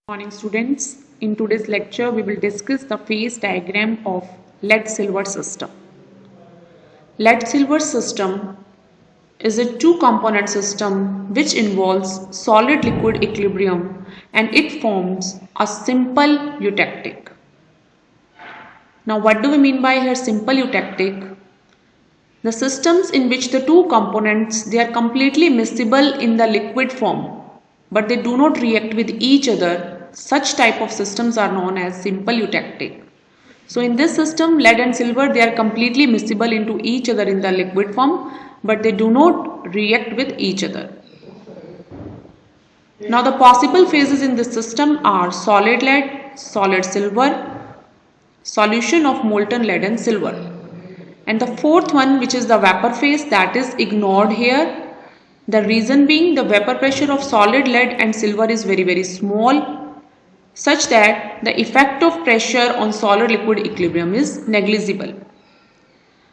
Morning students. In today's lecture we will discuss the phase diagram of lead silver system. Lead silver system is a two component system which involves solid liquid equilibrium and it forms a simple eutectic. Now what do we mean by here simple eutectic? The systems in which the two components they are completely miscible in the liquid form but they do not react with each other. Such type of systems are known as simple eutectic. So in this system lead and silver they are completely miscible into each other in the liquid form but they do not react with each other. Now the possible phases in this system are solid lead, solid silver, solution of molten lead and silver. And the fourth one which is the vapor phase that is ignored here. The reason being the vapor pressure of solid lead and silver is very small such that the effect of pressure on solid liquid equilibrium is negligible.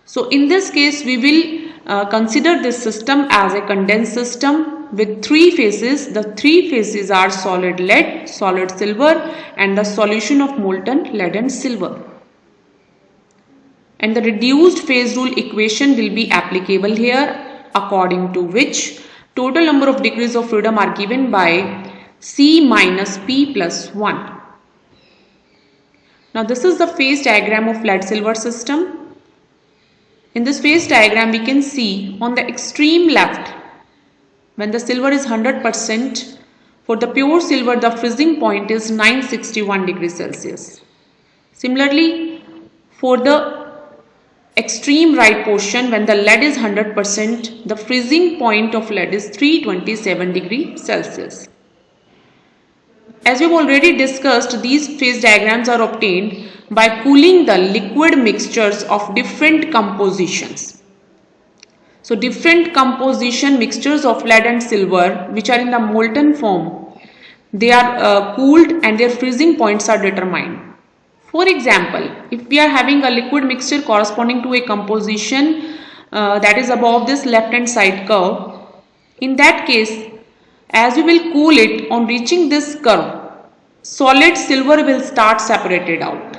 So in this case we will consider this system as a condensed system with three phases. The three phases are solid lead, solid silver and the solution of molten lead and silver. And the reduced phase rule equation will be applicable here, according to which total number of degrees of freedom are given by C minus P plus 1. Now this is the phase diagram of lead silver system. In this phase diagram we can see on the extreme left when the silver is 100%, for the pure silver the freezing point is 961 degrees Celsius. Similarly for the extreme right portion when the lead is 100%, the freezing point of lead is 327 degrees Celsius. As we have already discussed, these phase diagrams are obtained by cooling the liquid mixtures of different compositions. So different composition mixtures of lead and silver which are in the molten form, they are cooled and their freezing points are determined. For example, if we are having a liquid mixture corresponding to a composition that is above this left hand side curve, in that case as we will cool it, on reaching this curve, solid silver will start separated out.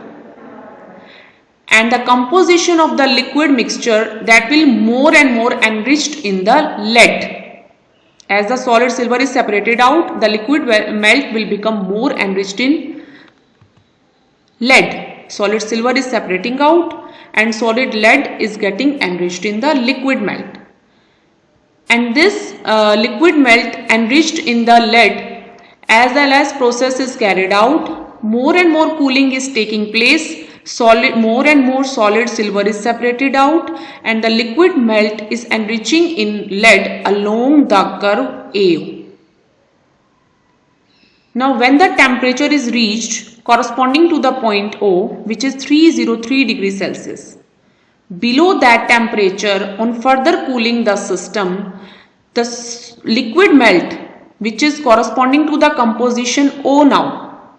And the composition of the liquid mixture that will more and more enriched in the lead. As the solid silver is separated out, the liquid melt will become more enriched in lead. Solid silver is separating out and solid lead is getting enriched in the liquid melt. And this liquid melt enriched in the lead, as well as process is carried out, more and more cooling is taking place, more and more solid silver is separated out and the liquid melt is enriching in lead along the curve AO. Now when the temperature is reached corresponding to the point O, which is 303 degrees Celsius, below that temperature, on further cooling the system, the liquid melt which is corresponding to the composition O now.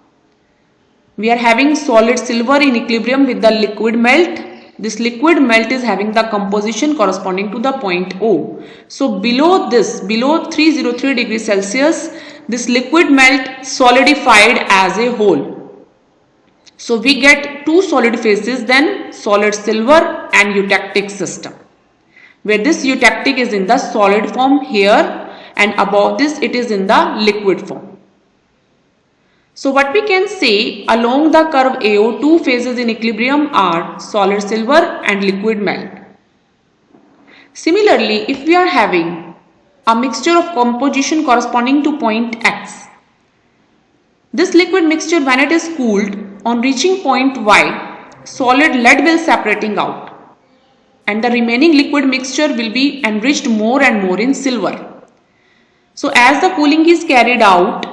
We are having solid silver in equilibrium with the liquid melt. This liquid melt is having the composition corresponding to the point O. So below this, below 303 degrees Celsius, this liquid melt solidified as a whole. So we get two solid phases then, solid silver and eutectic system, where this eutectic is in the solid form here and above this it is in the liquid form. So what we can say, along the curve AO, two phases in equilibrium are solid silver and liquid melt. Similarly, if we are having a mixture of composition corresponding to point X, this liquid mixture when it is cooled, on reaching point Y, solid lead will separating out and the remaining liquid mixture will be enriched more and more in silver. So as the cooling is carried out,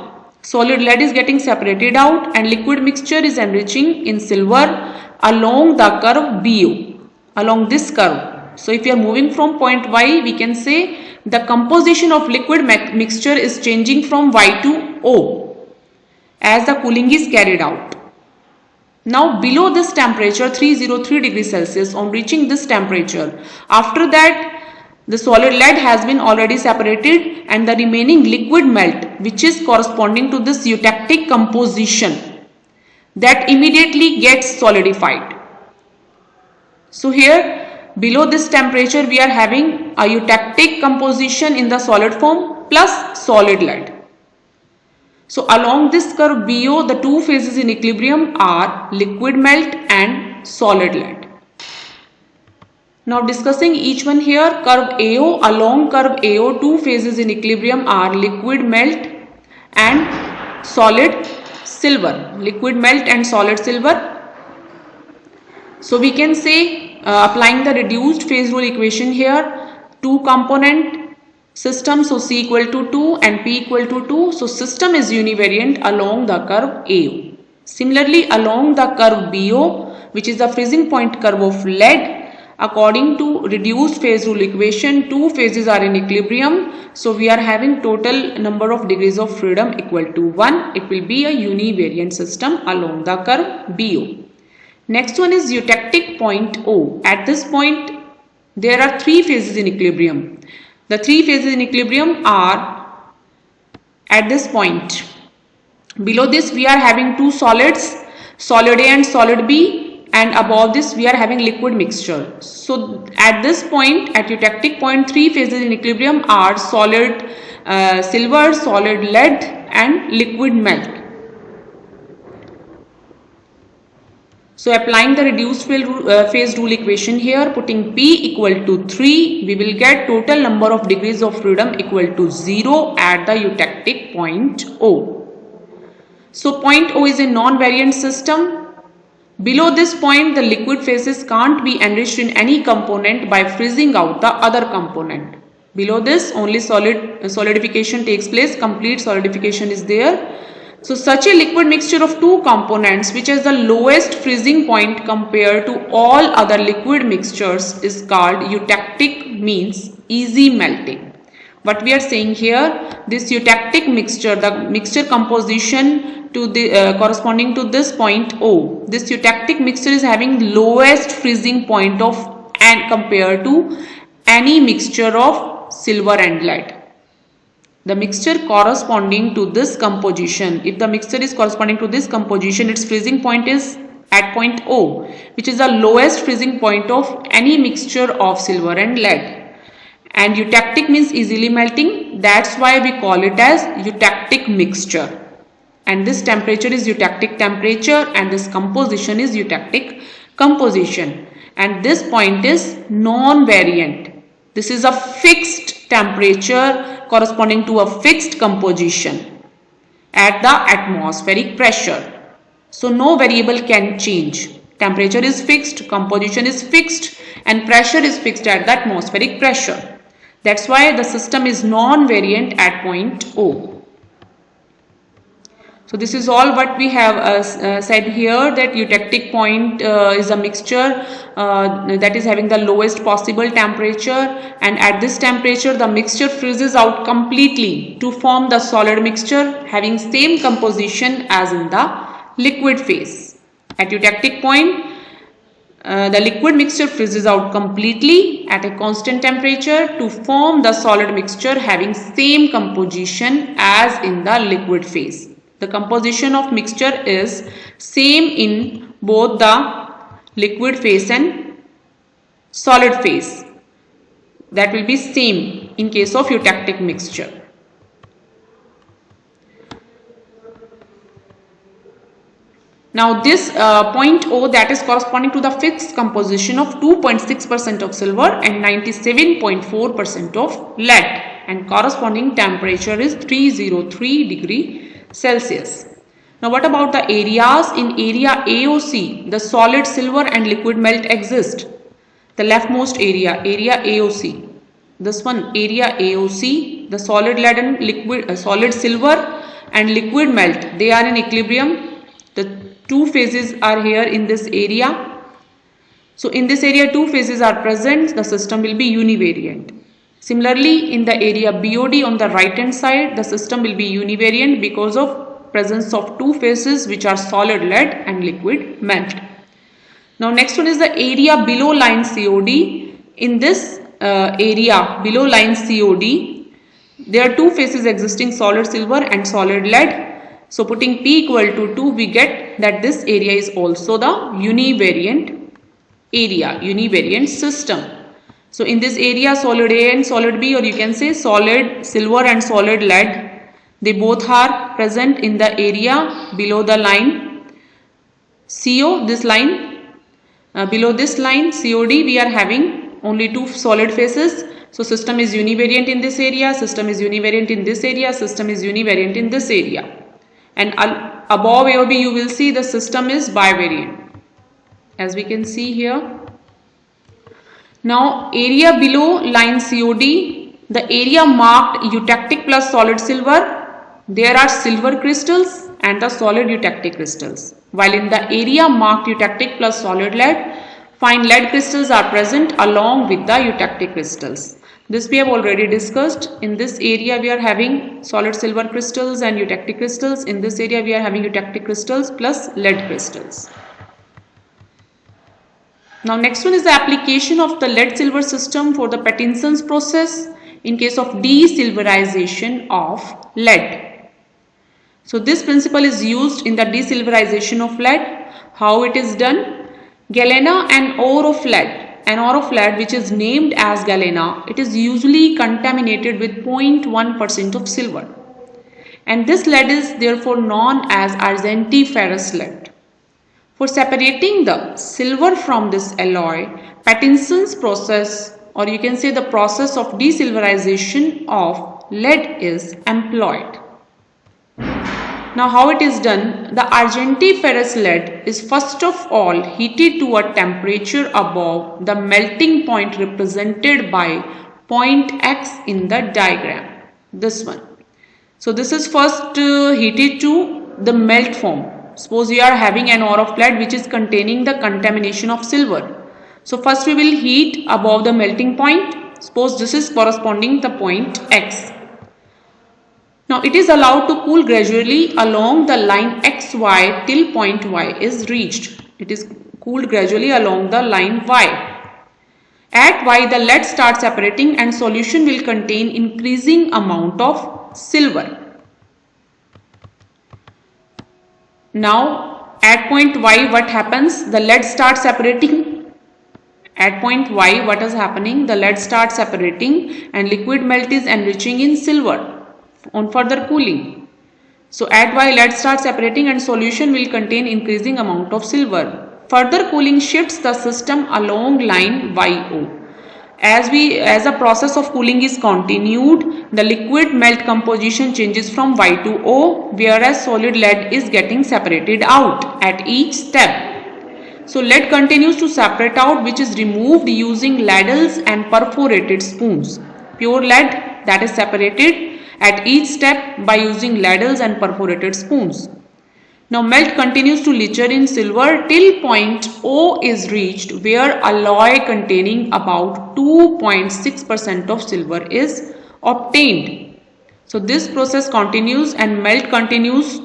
solid lead is getting separated out and liquid mixture is enriching in silver along the curve BO, along this curve. So if you are moving from point Y, we can say the composition of liquid mixture is changing from Y to O as the cooling is carried out. Now below this temperature 303 degrees Celsius, on reaching this temperature, after that The solid lead has been already separated and the remaining liquid melt, which is corresponding to this eutectic composition, that immediately gets solidified. So here below this temperature we are having a eutectic composition in the solid form plus solid lead. So along this curve BO, the two phases in equilibrium are liquid melt and solid lead. Now discussing each one here, curve AO, along curve AO, two phases in equilibrium are liquid melt and solid silver. Liquid melt and solid silver. So we can say applying the reduced phase rule equation here, two component system, so C equal to 2 and P equal to 2. So system is univariant along the curve AO. Similarly, along the curve BO, which is the freezing point curve of lead, according to reduced phase rule equation, two phases are in equilibrium. So we are having total number of degrees of freedom equal to 1. It will be a univariant system along the curve BO. Next one is eutectic point O. At this point, there are three phases in equilibrium. The three phases in equilibrium are at this point. Below this we are having two solids, solid A and solid B, and above this we are having liquid mixture. So at this point, at eutectic point, three phases in equilibrium are solid silver, solid lead and liquid melt. So applying the reduced phase rule equation here, putting P equal to 3, we will get total number of degrees of freedom equal to 0 at the eutectic point O. So point O is a non-variant system. Below this point, the liquid phases can't be enriched in any component by freezing out the other component. Below this, only solidification takes place, complete solidification is there. So such a liquid mixture of two components which has the lowest freezing point compared to all other liquid mixtures is called eutectic, means easy melting. What we are saying here, this eutectic mixture, the mixture composition to the corresponding to this point O, this eutectic mixture is having lowest freezing point of and compared to any mixture of silver and lead. The mixture corresponding to this composition, if the mixture is corresponding to this composition, its freezing point is at point O, which is the lowest freezing point of any mixture of silver and lead. And eutectic means easily melting, that's why we call it as eutectic mixture. And this temperature is eutectic temperature and this composition is eutectic composition. And this point is non-variant. This is a fixed temperature corresponding to a fixed composition at the atmospheric pressure. So no variable can change. Temperature is fixed, composition is fixed and pressure is fixed at the atmospheric pressure. That's why the system is non-variant at point O. So this is all what we have said here, that eutectic point is a mixture that is having the lowest possible temperature, and at this temperature the mixture freezes out completely to form the solid mixture having same composition as in the liquid phase. At eutectic point, the liquid mixture freezes out completely at a constant temperature to form the solid mixture having same composition as in the liquid phase. The composition of mixture is same in both the liquid phase and solid phase. That will be same in case of eutectic mixture. Now this point O, that is corresponding to the fixed composition of 2.6% of silver and 97.4% of lead, and corresponding temperature is 303 degree Celsius. Now what about the areas? In area AOC, the solid silver and liquid melt exist. The leftmost area, area AOC. This one, area AOC, the solid lead and liquid, solid silver and liquid melt, they are in equilibrium. The two phases are here in this area. So in this area two phases are present, the system will be univariant. Similarly, in the area BOD on the right hand side, the system will be univariant because of presence of two phases which are solid lead and liquid melt. Now next one is the area below line COD. In this area below line COD. There are two phases existing, solid silver and solid lead. So putting P equal to 2, we get that this area is also the univariant area, univariant system. So in this area, solid A and solid B, or you can say solid silver and solid lead, they both are present in the area below the line CO, this line. Below this line COD, we are having only two solid phases. So system is univariant in this area, system is univariant in this area, system is univariant in this area. And above AOB, you will see the system is bivariant, as we can see here. Now area below line COD, the area marked eutectic plus solid silver, there are silver crystals and the solid eutectic crystals. While in the area marked eutectic plus solid lead, fine lead crystals are present along with the eutectic crystals. This we have already discussed. In this area we are having solid silver crystals and eutectic crystals. In this area we are having eutectic crystals plus lead crystals. Now next one is the application of the lead silver system for the Pattinson's process in case of desilverization of lead. So this principle is used in the desilverization of lead. How it is done? Galena, an ore of lead which is named as galena, it is usually contaminated with 0.1% of silver. And this lead is therefore known as argentiferous lead. For separating the silver from this alloy, Pattinson's process, or you can say the process of desilverization of lead is employed. Now how it is done? The argentiferous lead is first of all heated to a temperature above the melting point represented by point X in the diagram. This one. So this is first heated to the melt form. Suppose we are having an ore of lead which is containing the contamination of silver. So first we will heat above the melting point. Suppose this is corresponding to point X. Now it is allowed to cool gradually along the line XY till point Y is reached. It is cooled gradually along the line Y. At Y the lead starts separating and solution will contain increasing amount of silver. Now at point Y what happens? The lead starts separating. At point Y what is happening? The lead starts separating and liquid melt is enriching in silver on further cooling. So at Y lead starts separating and solution will contain increasing amount of silver. Further cooling shifts the system along line YO. As the process of cooling is continued, the liquid melt composition changes from Y to O, whereas solid lead is getting separated out at each step. So lead continues to separate out, which is removed using ladles and perforated spoons. Pure lead that is separated at each step by using ladles and perforated spoons. Now melt continues to licher in silver till point O is reached, where alloy containing about 2.6% of silver is obtained. So this process continues and melt continues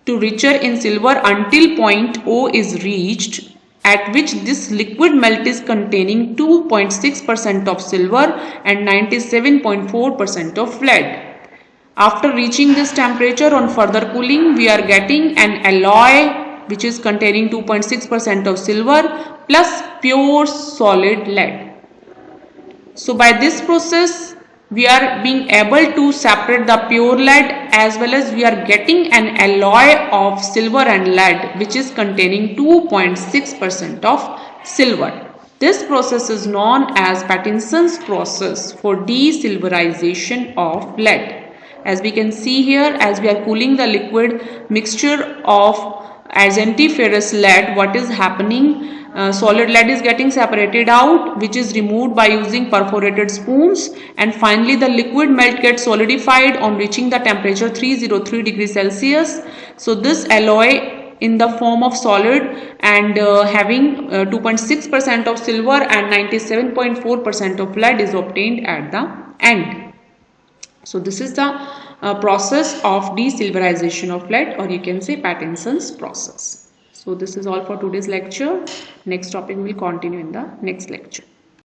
to richer in silver until point O is reached, at which this liquid melt is containing 2.6% of silver and 97.4% of lead. After reaching this temperature on further cooling, we are getting an alloy which is containing 2.6% of silver plus pure solid lead. So by this process, we are being able to separate the pure lead as well as we are getting an alloy of silver and lead which is containing 2.6% of silver. This process is known as Pattinson's process for desilverization of lead. As we can see here, as we are cooling the liquid mixture of argentiferous lead, what is happening? Solid lead is getting separated out, which is removed by using perforated spoons, and finally the liquid melt gets solidified on reaching the temperature 303 degrees Celsius. So this alloy in the form of solid and having 2.6% of silver and 97.4% of lead is obtained at the end. So this is the process of desilverization of lead, or you can say Pattinson's process. So this is all for today's lecture. Next topic will continue in the next lecture.